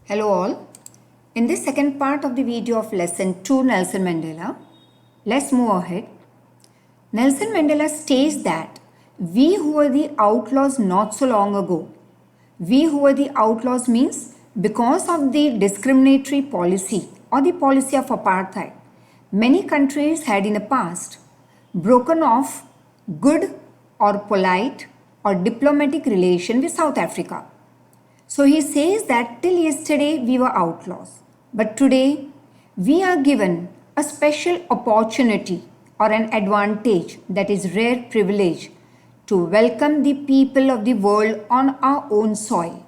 Hello all. In this second part of the video of lesson 2 Nelson Mandela, let's move ahead. Nelson Mandela states that we who were the outlaws not so long ago, we who were the outlaws means because of the discriminatory policy or the policy of apartheid, many countries had in the past broken off good or polite or diplomatic relation with South Africa. So he says that till yesterday we were outlaws, but today we are given a special opportunity or an advantage, that is rare privilege, to welcome the people of the world on our own soil.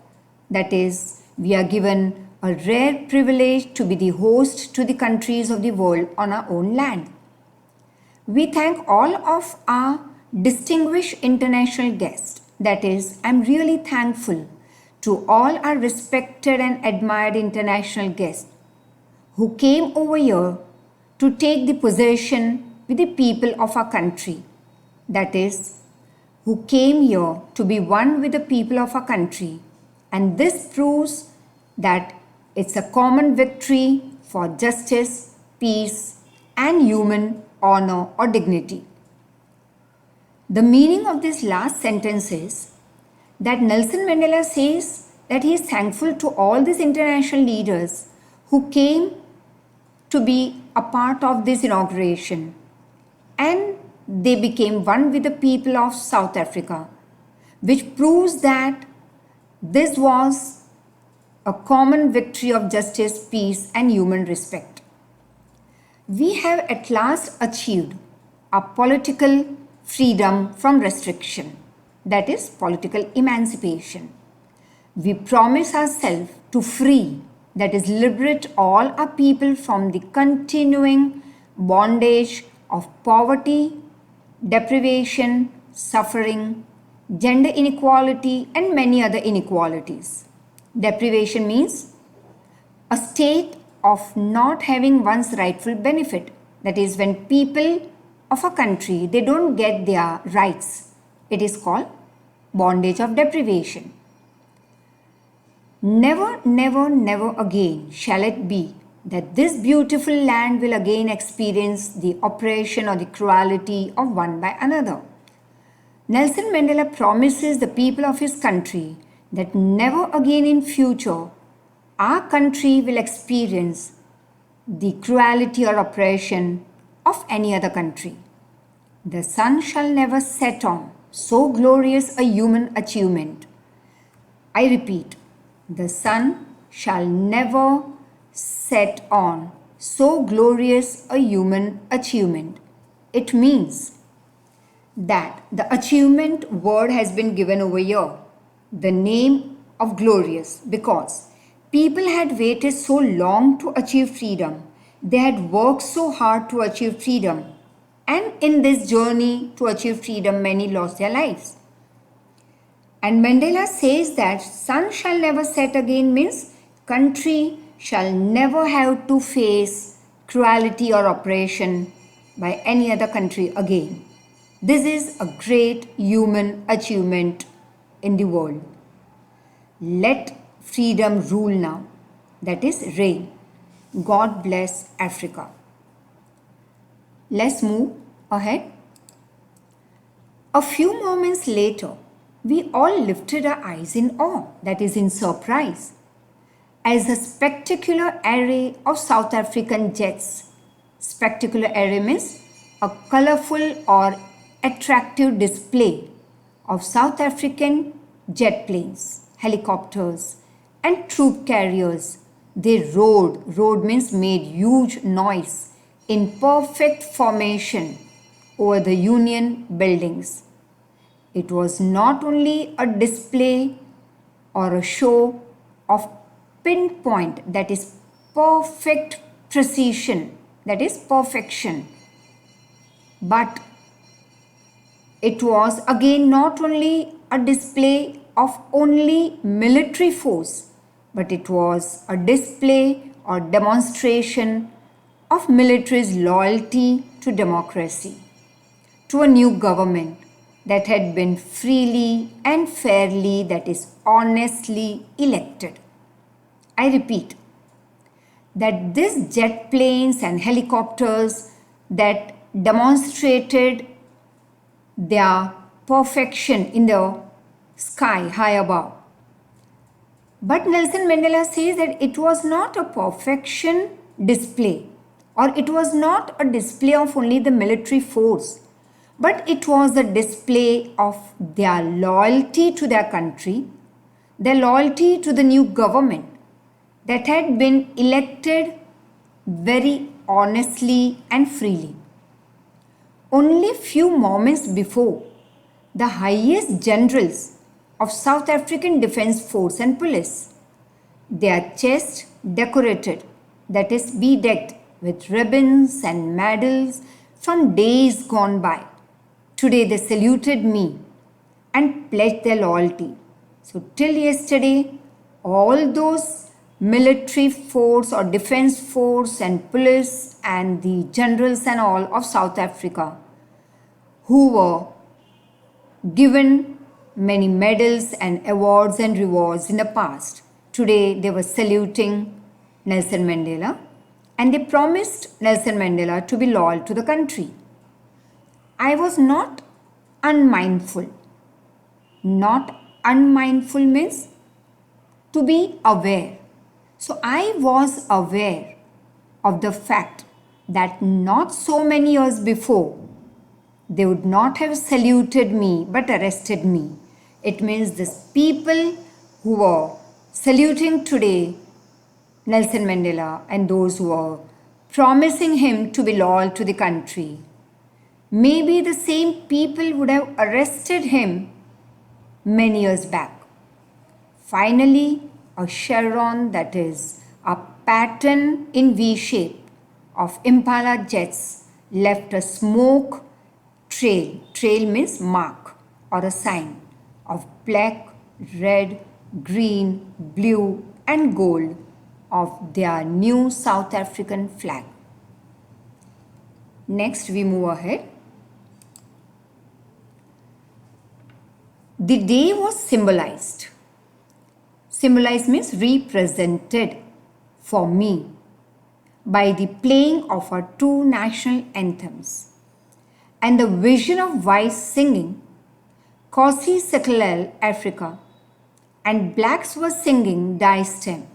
That is, we are given a rare privilege to be the host to the countries of the world on our own land. We thank all of our distinguished international guests. That is, I'm really thankful to all our respected and admired international guests who came over here to take the possession with the people of our country. That is, who came here to be one with the people of our country. And this proves that it's a common victory for justice, peace, and human honor or dignity. The meaning of this last sentence is that Nelson Mandela says that he is thankful to all these international leaders who came to be a part of this inauguration, and they became one with the people of South Africa, which proves that this was a common victory of justice, peace, and human respect. We have at last achieved a political freedom from restriction, that is, political emancipation. We promise ourselves to free, that is, liberate all our people from the continuing bondage of poverty, deprivation, suffering, gender inequality, and many other inequalities. Deprivation means a state of not having one's rightful benefit. That is, when people of a country, they don't get their rights. It is called bondage of deprivation. Never, never, never again shall it be that this beautiful land will again experience the oppression or the cruelty of one by another. Nelson Mandela promises the people of his country that never again in future our country will experience the cruelty or oppression of any other country. The sun shall never set on so glorious a human achievement. I repeat, the sun shall never set on so glorious a human achievement. It means that the achievement word has been given over here, the name of glorious, because people had waited so long to achieve freedom. They had worked so hard to achieve freedom. And in this journey to achieve freedom, many lost their lives. And Mandela says that sun shall never set again means country shall never have to face cruelty or oppression by any other country again. This is a great human achievement in the world. Let freedom rule now. That is reign. God bless Africa. Let's move ahead. A few moments later, we all lifted our eyes in awe, that is, in surprise, as a spectacular array of South African jets. Spectacular array means a colorful or attractive display of South African jet planes, helicopters, and troop carriers. They rode means made huge noise in perfect formation over the Union buildings. It was not only a display or a show of pinpoint, that is perfect precision, that is perfection, but it was again not only a display of only military force, but it was a display or demonstration of military's loyalty to democracy, to a new government that had been freely and fairly, that is honestly elected. I repeat that these jet planes and helicopters that demonstrated their perfection in the sky high above. But Nelson Mandela says that it was not a perfection display, or it was not a display of only the military force, but it was a display of their loyalty to their country, their loyalty to the new government that had been elected very honestly and freely. Only few moments before, the highest generals of South African Defence Force and Police, their chests decorated, that is bedecked with ribbons and medals from days gone by. Today they saluted me and pledged their loyalty. So till yesterday, all those military force or defense force and police and the generals and all of South Africa who were given many medals and awards and rewards in the past, today they were saluting Nelson Mandela, and they promised Nelson Mandela to be loyal to the country. I was not unmindful. Not unmindful means to be aware. So I was aware of the fact that not so many years before, they would not have saluted me but arrested me. It means these people who were saluting today Nelson Mandela and those who were promising him to be loyal to the country, maybe the same people would have arrested him many years back. Finally, a chevron, that is a pattern in V shape of Impala jets, left a smoke trail. Trail means mark or a sign of black, red, green, blue and gold of their new South African flag. Next we move ahead. The day was symbolized. Symbolized means represented for me by the playing of our two national anthems and the vision of whites singing Kosi Sekelel Africa and blacks were singing Die Stem,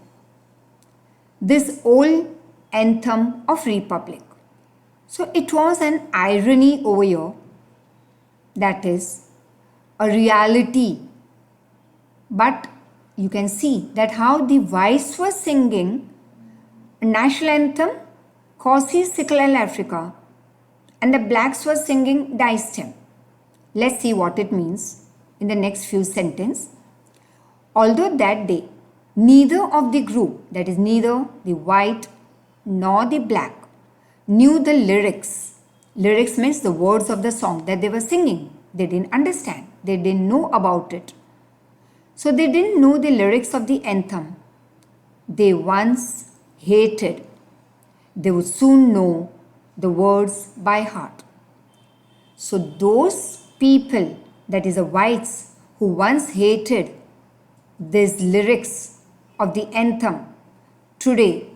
this old anthem of Republic. So it was an irony over here, that is a reality, but you can see that how the whites were singing a national anthem Kosi Sekelel Africa and the blacks were singing Die Stem. Let's see what it means in the next few sentences. Although that day neither of the group, that is neither the white nor the black, knew the lyrics. Lyrics means the words of the song that they were singing. They didn't understand. They didn't know about it. So they didn't know the lyrics of the anthem. They once hated. They would soon know the words by heart. So those people, that is the whites, who once hated these lyrics of the anthem, today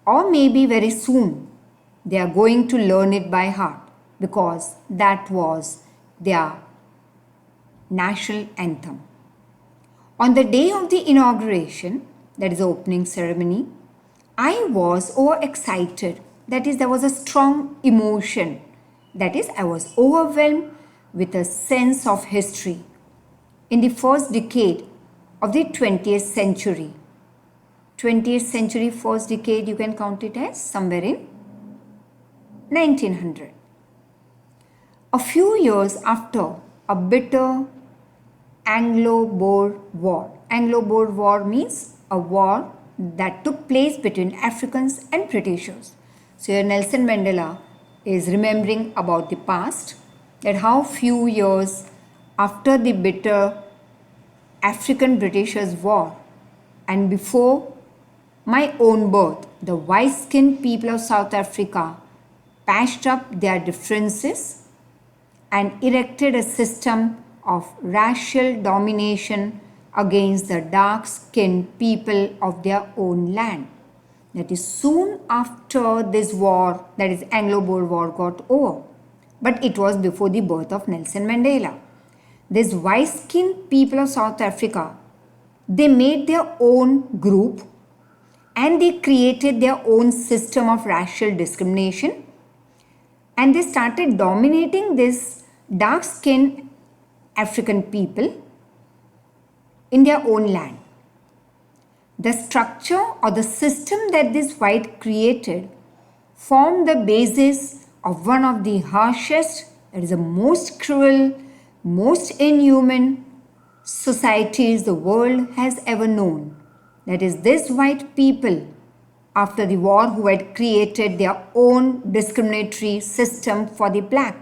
or maybe very soon they are going to learn it by heart, because that was their national anthem. On the day of the inauguration, that is the opening ceremony, I was overexcited. That is, there was a strong emotion. That is, I was overwhelmed with a sense of history. In the first decade of the 20th century, 20th century first decade, you can count it as somewhere in 1900. A few years after a bitter Anglo-Boer War. Anglo-Boer War means a war that took place between Africans and Britishers. So here Nelson Mandela is remembering about the past, that how few years after the bitter African-Britishers war and before my own birth, the white-skinned people of South Africa patched up their differences and erected a system of racial domination against the dark-skinned people of their own land. That is soon after this war, that is Anglo-Boer War, got over. But it was before the birth of Nelson Mandela. These white-skinned people of South Africa, they made their own group and they created their own system of racial discrimination, and they started dominating this dark-skinned African people in their own land. The structure or the system that this white created formed the basis of one of the harshest, that is the most cruel, most inhuman societies the world has ever known. That is, this white people after the war who had created their own discriminatory system for the black.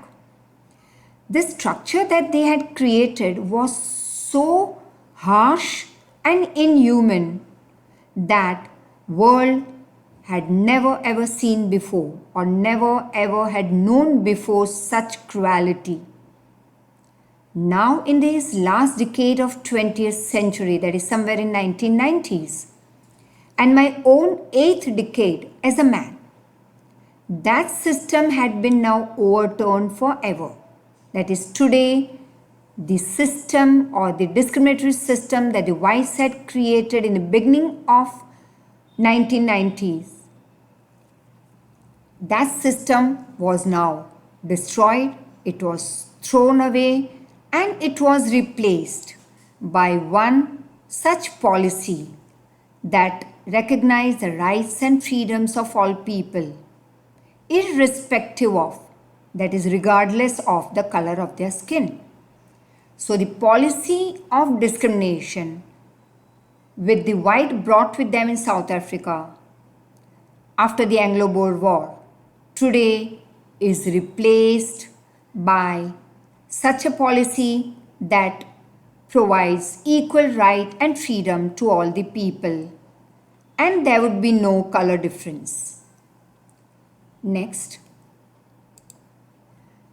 This structure that they had created was so harsh and inhuman that world had never ever seen before or never ever had known before such cruelty. Now in this last decade of 20th century, that is somewhere in 1990s, and my own 8th decade as a man, that system had been now overturned forever. That is, today the system or the discriminatory system that the whites had created in the beginning of 1990s, that system was now destroyed, it was thrown away, and it was replaced by one such policy that recognized the rights and freedoms of all people, irrespective of, that is, regardless of the color of their skin. So the policy of discrimination with the white brought with them in South Africa after the Anglo-Boer War today is replaced by such a policy that provides equal right and freedom to all the people, and there would be no color difference. Next,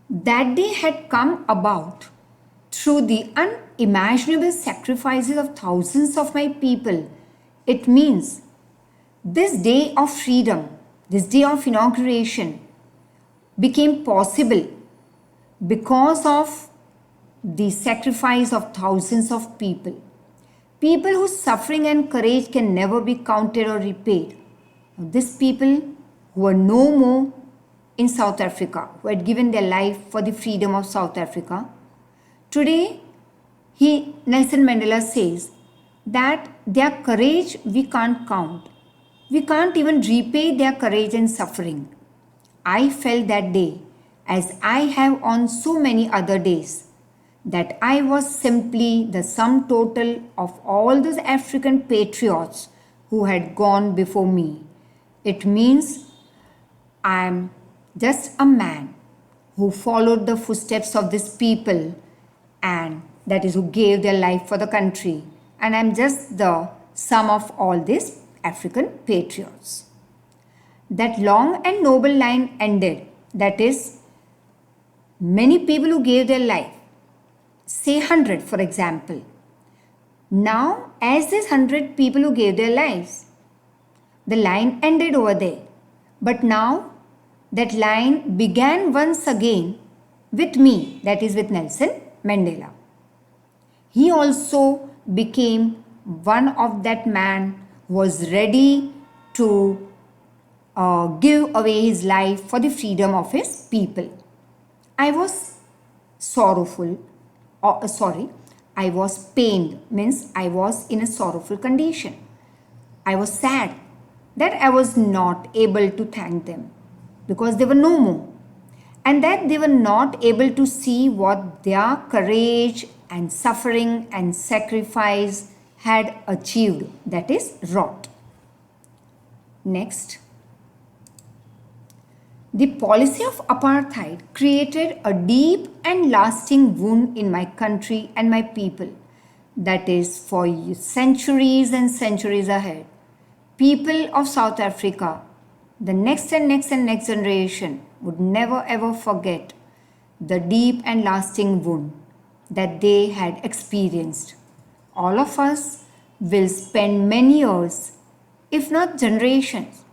that day had come about through the unimaginable sacrifices of thousands of my people. It means this day of freedom, this day of inauguration became possible because of the sacrifice of thousands of people. People whose suffering and courage can never be counted or repaid. These people who were no more in South Africa, who had given their life for the freedom of South Africa, today Nelson Mandela says that their courage we can't count. We can't even repay their courage and suffering. I felt that day, as I have on so many other days, that I was simply the sum total of all those African patriots who had gone before me. It means I am just a man who followed the footsteps of these people, and that is, who gave their life for the country. And I am just the sum of all these African patriots. That long and noble line ended, that is, many people who gave their life, say 100 for example. Now, as these 100 people who gave their lives, the line ended over there. But now, that line began once again with me, that is with Nelson Mandela. He also became one of that man who was ready to give away his life for the freedom of his people. I was sorrowful, I was pained, means I was in a sorrowful condition. I was sad that I was not able to thank them because they were no more, and that they were not able to see what their courage and suffering and sacrifice had achieved, that is, wrought. Next, the policy of apartheid created a deep and lasting wound in my country and my people, that is, for centuries and centuries ahead. People of South Africa, the next and next and next generation would never ever forget the deep and lasting wound that they had experienced all of us will spend many years, if not generations,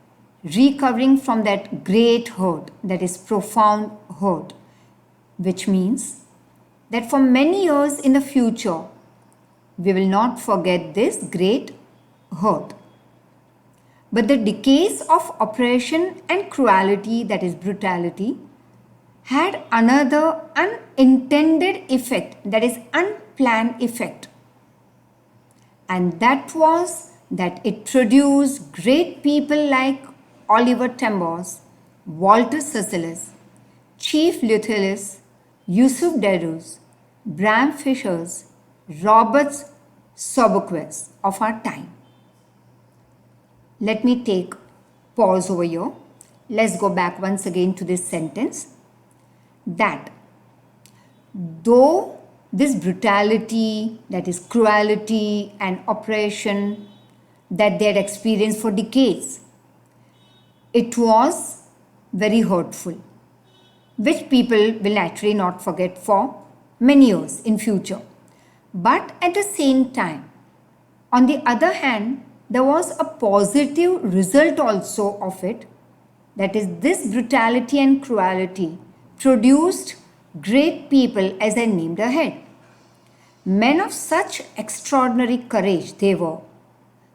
recovering from that great hurt, that is profound hurt, which means that for many years in the future, we will not forget this great hurt. But the decades of oppression and cruelty, that is brutality, had another unintended effect, that is unplanned effect. And that was that it produced great people like Oliver Tambo's, Walter Cecilis, Chief Luthielis, Yusuf Dadus, Bram Fisher's, Robert Soboquist of our time. Let me take pause over here. Let's go back once again to this sentence. That though this brutality, that is cruelty and oppression that they had experienced for decades, it was very hurtful, which people will naturally not forget for many years in future. But at the same time, on the other hand, there was a positive result also of it. That is, this brutality and cruelty produced great people, as I named ahead. Men of such extraordinary courage they were.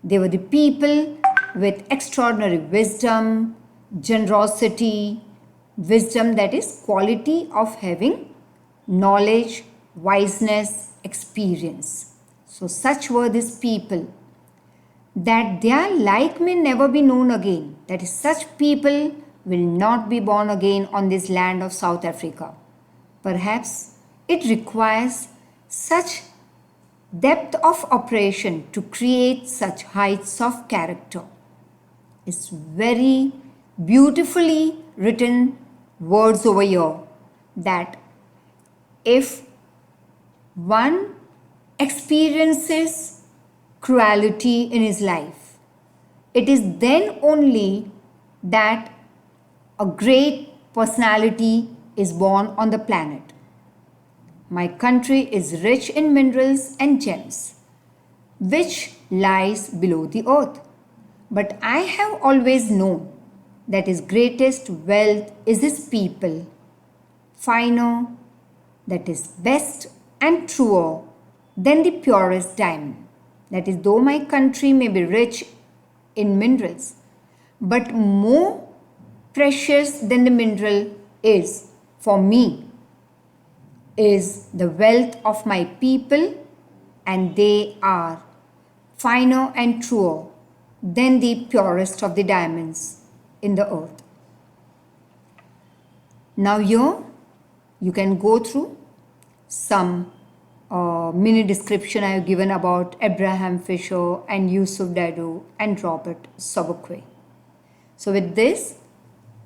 They were the people with extraordinary wisdom, generosity, wisdom, that is quality of having knowledge, wiseness, experience. So such were these people, that their like may never be known again. That is, such people will not be born again on this land of South Africa. Perhaps it requires such depth of operation to create such heights of character. It's very beautifully written words over here, that if one experiences cruelty in his life, it is then only that a great personality is born on the planet. My country is rich in minerals and gems, which lies below the earth. But I have always known that his greatest wealth is his people, finer, that is best and truer than the purest diamond. That is, though my country may be rich in minerals, but more precious than the mineral is for me is the wealth of my people, and they are finer and truer than the purest of the diamonds in the earth. Now here you can go through some mini description I have given about Abraham Fisher and Yusuf Dadu and Robert Sobukwe. So with this,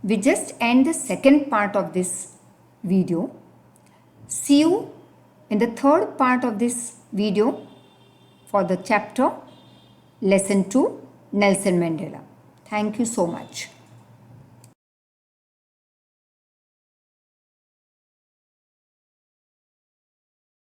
we just end the second part of this video. See you in the third part of this video for the chapter Lesson 2, Nelson Mandela. Thank you so much.